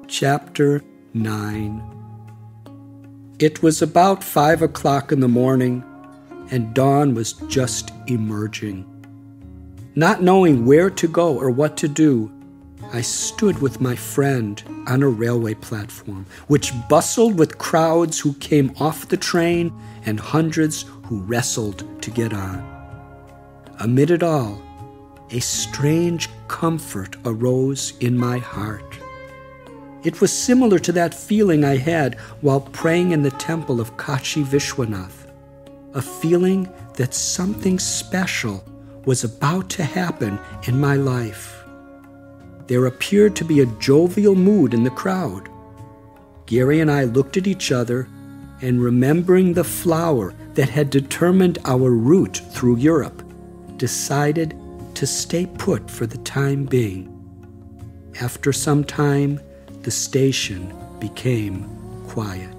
Chapter 9. It was about 5 o'clock in the morning, and dawn was just emerging. Not knowing where to go or what to do, I stood with my friend on a railway platform, which bustled with crowds who came off the train and hundreds who wrestled to get on. Amid it all, a strange comfort arose in my heart. It was similar to that feeling I had while praying in the temple of Kashi Vishwanath, a feeling that something special was about to happen in my life. There appeared to be a jovial mood in the crowd. Gary and I looked at each other, and remembering the flower that had determined our route through Europe, decided to stay put for the time being. After some time, the station became quiet.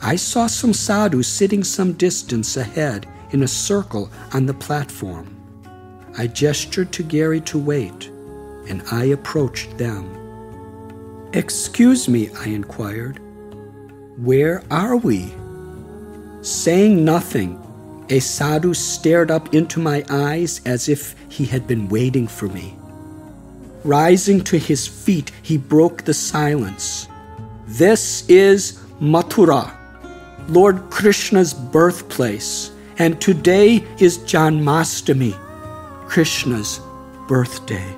I saw some sadhus sitting some distance ahead in a circle on the platform. I gestured to Gary to wait, and I approached them. "Excuse me," I inquired. "Where are we?" Saying nothing, a sadhu stared up into my eyes as if he had been waiting for me. Rising to his feet, he broke the silence. "This is Mathura, Lord Krishna's birthplace, and today is Janmashtami, Krishna's birthday."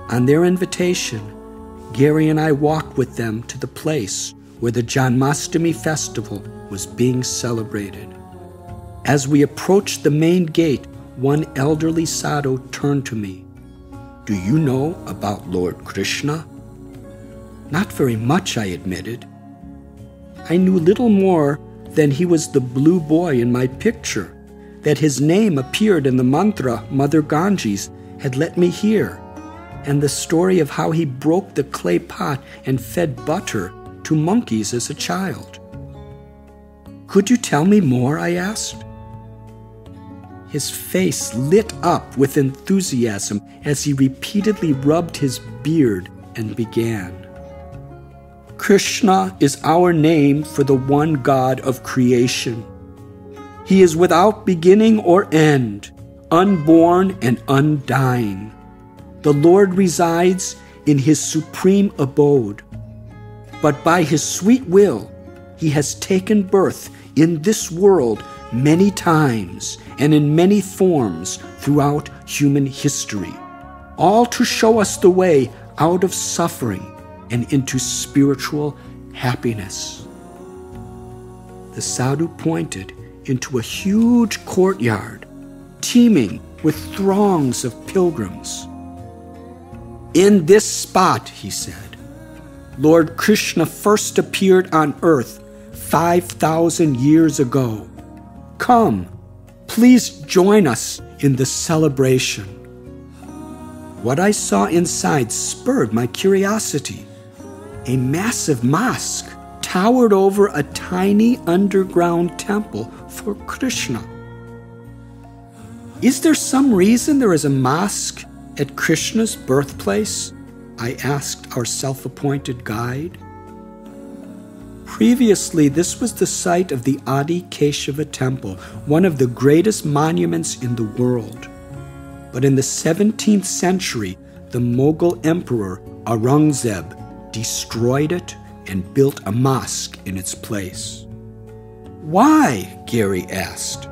On their invitation, Gary and I walked with them to the place where the Janmashtami festival was being celebrated. As we approached the main gate, one elderly sadhu turned to me. "Do you know about Lord Krishna?" "Not very much," I admitted. I knew little more than he was the blue boy in my picture, that his name appeared in the mantra Mother Ganges had let me hear, and the story of how he broke the clay pot and fed butter to monkeys as a child. "Could you tell me more?" I asked. His face lit up with enthusiasm as he repeatedly rubbed his beard and began. "Krishna is our name for the one God of creation. He is without beginning or end, unborn and undying. The Lord resides in his supreme abode, but by his sweet will, he has taken birth in this world many times and in many forms throughout human history, all to show us the way out of suffering and into spiritual happiness." The sadhu pointed into a huge courtyard teeming with throngs of pilgrims. "In this spot," he said, "Lord Krishna first appeared on earth 5,000 years ago. Come, please join us in the celebration." What I saw inside spurred my curiosity. A massive mosque towered over a tiny underground temple for Krishna. "Is there some reason there is a mosque at Krishna's birthplace?" I asked our self-appointed guide. Previously, this was the site of the Adi Keshava Temple, one of the greatest monuments in the world. But in the 17th century, the Mughal emperor Aurangzeb destroyed it and built a mosque in its place. "Why?" Gary asked.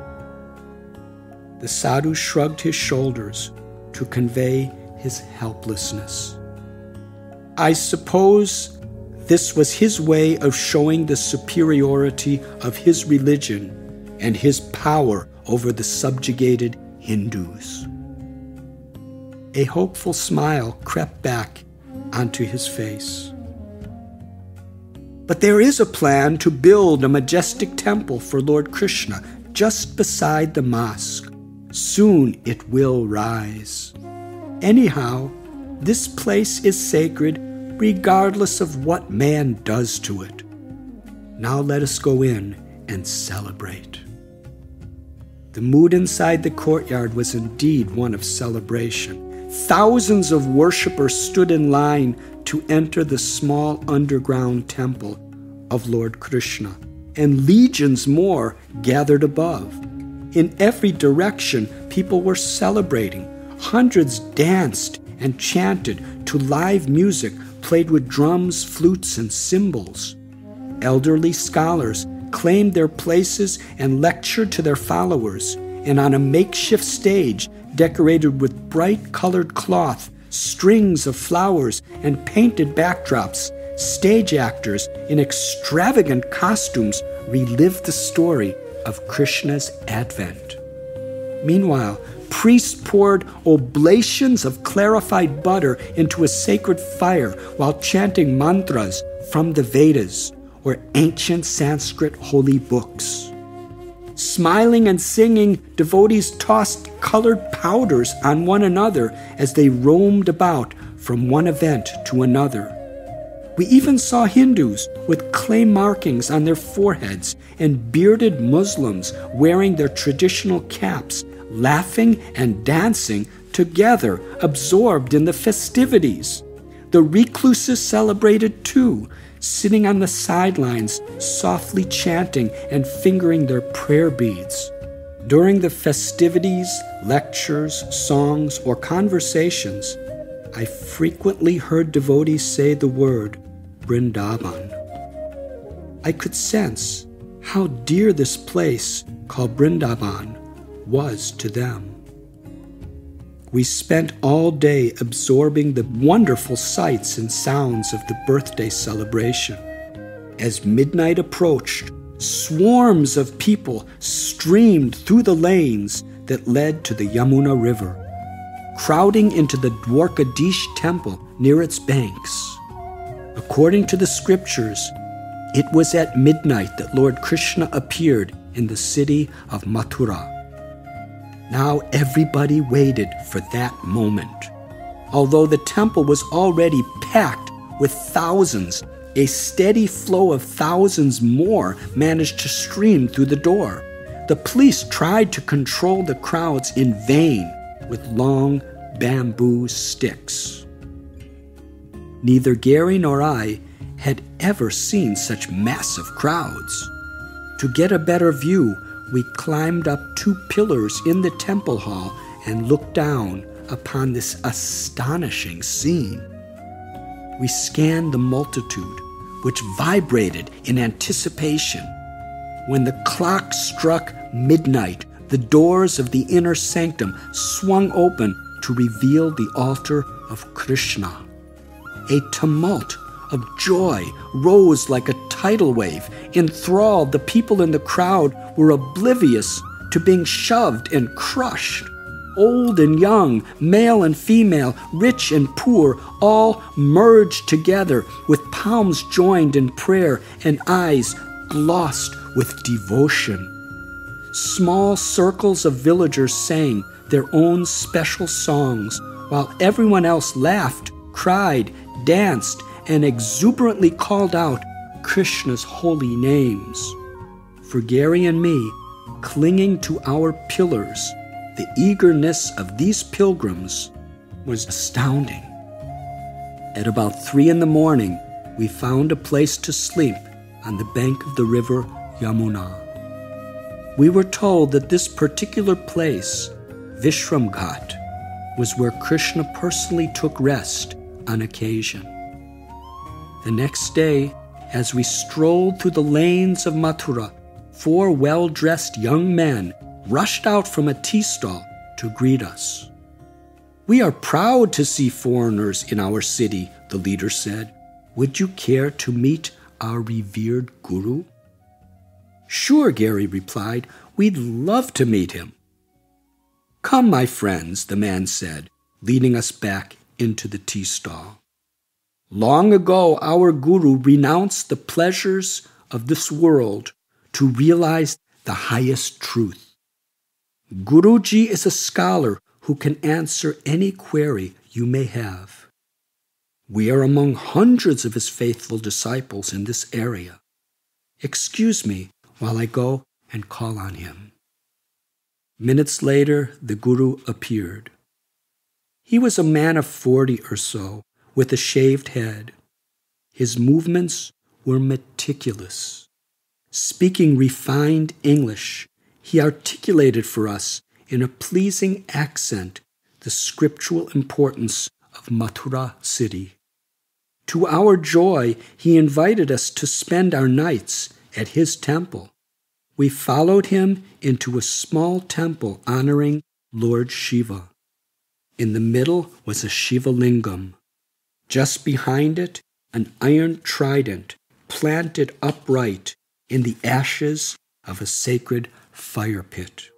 The sadhu shrugged his shoulders to convey his helplessness. "I suppose this was his way of showing the superiority of his religion and his power over the subjugated Hindus." A hopeful smile crept back onto his face. "But there is a plan to build a majestic temple for Lord Krishna just beside the mosque. Soon it will rise. Anyhow, this place is sacred regardless of what man does to it. Now let us go in and celebrate." The mood inside the courtyard was indeed one of celebration. Thousands of worshippers stood in line to enter the small underground temple of Lord Krishna, and legions more gathered above. In every direction, people were celebrating. Hundreds danced and chanted to live music played with drums, flutes, and cymbals. Elderly scholars claimed their places and lectured to their followers, and on a makeshift stage decorated with bright-colored cloth, strings of flowers, and painted backdrops, stage actors in extravagant costumes relived the story of Krishna's advent. Meanwhile, priests poured oblations of clarified butter into a sacred fire while chanting mantras from the Vedas, or ancient Sanskrit holy books. Smiling and singing, devotees tossed colored powders on one another as they roamed about from one event to another. We even saw Hindus with clay markings on their foreheads and bearded Muslims wearing their traditional caps, laughing and dancing together, absorbed in the festivities. The recluses celebrated too, sitting on the sidelines, softly chanting and fingering their prayer beads. During the festivities, lectures, songs, or conversations, I frequently heard devotees say the word Vrindavan. I could sense how dear this place called Vrindavan was to them. We spent all day absorbing the wonderful sights and sounds of the birthday celebration. As midnight approached, swarms of people streamed through the lanes that led to the Yamuna River, crowding into the Dwarkadish temple near its banks. According to the scriptures, it was at midnight that Lord Krishna appeared in the city of Mathura. Now everybody waited for that moment. Although the temple was already packed with thousands, a steady flow of thousands more managed to stream through the door. The police tried to control the crowds in vain with long bamboo sticks. Neither Gary nor I had ever seen such massive crowds. To get a better view, we climbed up 2 pillars in the temple hall and looked down upon this astonishing scene. We scanned the multitude, which vibrated in anticipation. When the clock struck midnight, the doors of the inner sanctum swung open to reveal the altar of Krishna. A tumult of joy rose like a tidal wave. Enthralled, the people in the crowd were oblivious to being shoved and crushed. Old and young, male and female, rich and poor, all merged together with palms joined in prayer and eyes glossed with devotion. Small circles of villagers sang their own special songs, while everyone else laughed, cried, danced, and exuberantly called out Krishna's holy names. For Gary and me, clinging to our pillars, the eagerness of these pilgrims was astounding. At about 3 a.m, we found a place to sleep on the bank of the river Yamuna. We were told that this particular place, Vishramghat, was where Krishna personally took rest on occasion. The next day, as we strolled through the lanes of Mathura, 4 well-dressed young men rushed out from a tea stall to greet us. "We are proud to see foreigners in our city," the leader said. "Would you care to meet our revered guru?" "Sure," Gary replied. "We'd love to meet him." "Come, my friends," the man said, leading us back into the tea stall. "Long ago, our guru renounced the pleasures of this world to realize the highest truth. Guruji is a scholar who can answer any query you may have. We are among hundreds of his faithful disciples in this area. Excuse me while I go and call on him." Minutes later, the guru appeared. He was a man of 40 or so, with a shaved head. His movements were meticulous. Speaking refined English, he articulated for us in a pleasing accent the scriptural importance of Mathura city. To our joy, he invited us to spend our nights at his temple. We followed him into a small temple honoring Lord Shiva. In the middle was a Shiva lingam. Just behind it, an iron trident planted upright in the ashes of a sacred fire pit.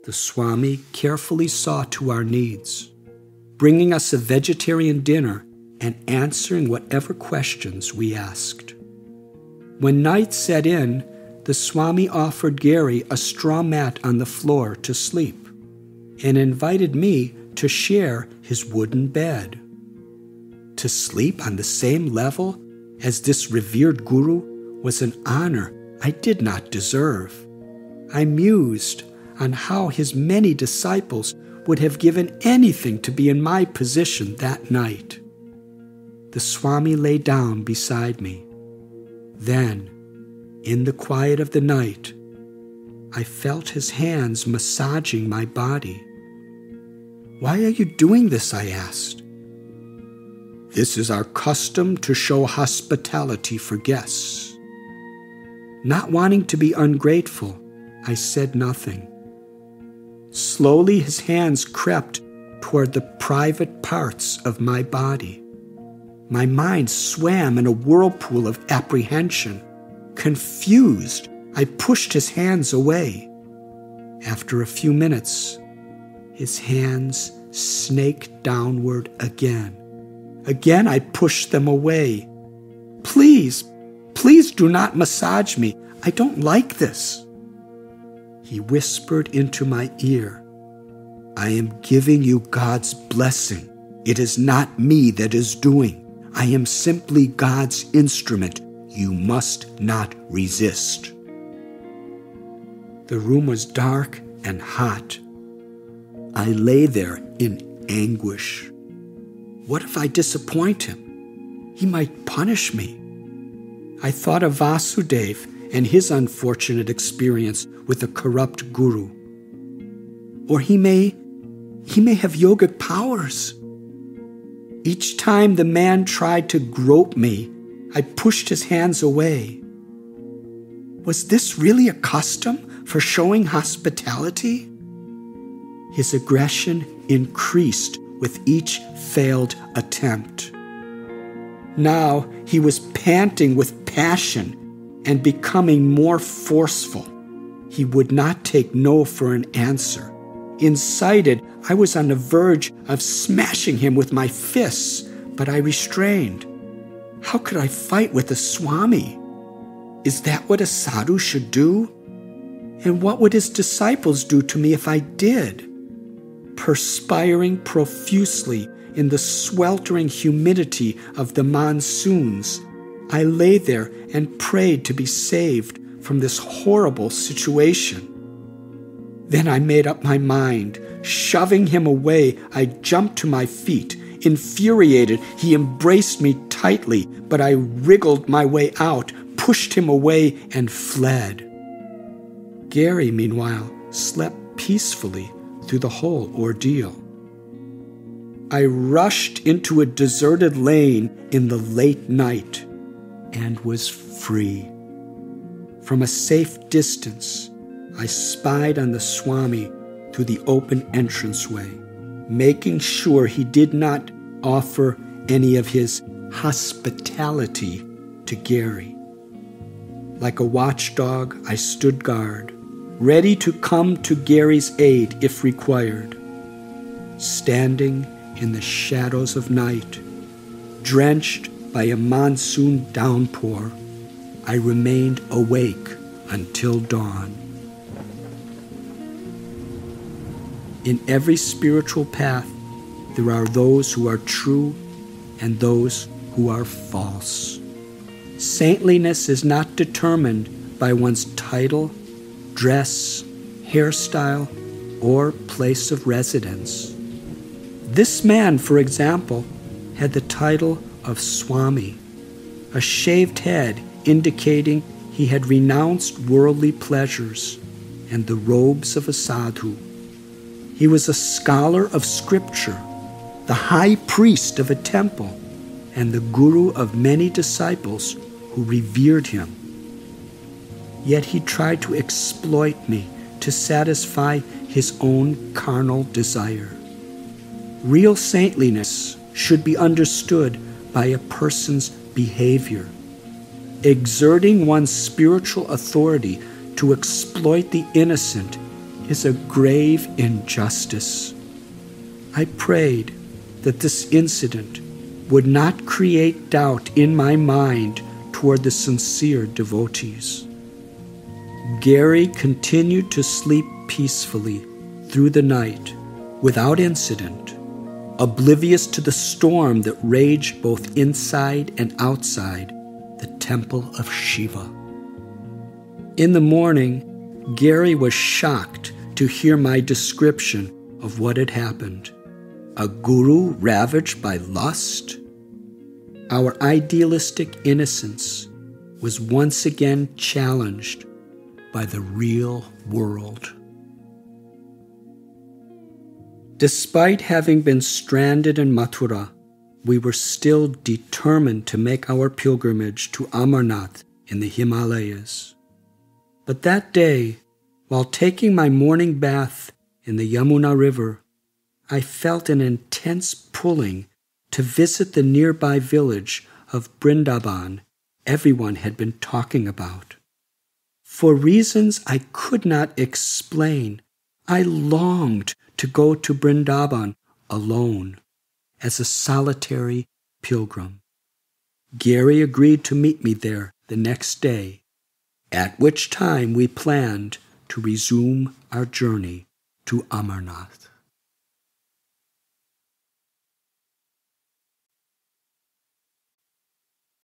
The Swami carefully saw to our needs, bringing us a vegetarian dinner and answering whatever questions we asked. When night set in, the Swami offered Gary a straw mat on the floor to sleep and invited me to share his wooden bed. To sleep on the same level as this revered guru was an honor I did not deserve. I mused on how his many disciples would have given anything to be in my position that night. The Swami lay down beside me. Then, in the quiet of the night, I felt his hands massaging my body. "Why are you doing this?" I asked. "This is our custom to show hospitality for guests." Not wanting to be ungrateful, I said nothing. Slowly his hands crept toward the private parts of my body. My mind swam in a whirlpool of apprehension. Confused, I pushed his hands away. After a few minutes, his hands snaked downward again. Again I pushed them away. Please do not massage me. I don't like this." He whispered into my ear, "I am giving you God's blessing. It is not me that is doing. I am simply God's instrument. You must not resist." The room was dark and hot. I lay there in anguish. What if I disappoint him? He might punish me. I thought of Vasudeva and his unfortunate experience with a corrupt guru. Or he may have yogic powers. Each time the man tried to grope me, I pushed his hands away. Was this really a custom for showing hospitality? His aggression increased with each failed attempt. Now he was panting with passion and becoming more forceful. He would not take no for an answer. Incited, I was on the verge of smashing him with my fists, but I restrained. How could I fight with a Swami? Is that what a sadhu should do? And what would his disciples do to me if I did? Perspiring profusely in the sweltering humidity of the monsoons, I lay there and prayed to be saved from this horrible situation. Then I made up my mind. Shoving him away, I jumped to my feet. Infuriated, he embraced me tightly, but I wriggled my way out, pushed him away, and fled. Gary, meanwhile, slept peacefully through the whole ordeal. I rushed into a deserted lane in the late night and was free. From a safe distance, I spied on the Swami through the open entranceway, making sure he did not offer any of his hospitality to Gary. Like a watchdog, I stood guard, ready to come to Gary's aid if required. Standing in the shadows of night, drenched by a monsoon downpour, I remained awake until dawn. In every spiritual path, there are those who are true and those who are false. Saintliness is not determined by one's title, dress, hairstyle, or place of residence. This man, for example, had the title of Swami, a shaved head indicating he had renounced worldly pleasures, and the robes of a sadhu. He was a scholar of scripture, the high priest of a temple, and the guru of many disciples who revered him. Yet he tried to exploit me to satisfy his own carnal desire. Real saintliness should be understood by a person's behavior. Exerting one's spiritual authority to exploit the innocent is a grave injustice. I prayed that this incident would not create doubt in my mind toward the sincere devotees. Gary continued to sleep peacefully through the night without incident, oblivious to the storm that raged both inside and outside the temple of Shiva. In the morning, Gary was shocked to hear my description of what had happened. A guru ravaged by lust? Our idealistic innocence was once again challenged by the real world. Despite having been stranded in Mathura, we were still determined to make our pilgrimage to Amarnath in the Himalayas. But that day, while taking my morning bath in the Yamuna River, I felt an intense pulling to visit the nearby village of Brindaban everyone had been talking about. For reasons I could not explain, I longed to go to Brindaban alone, as a solitary pilgrim. Gary agreed to meet me there the next day, at which time we planned to resume our journey to Amarnath.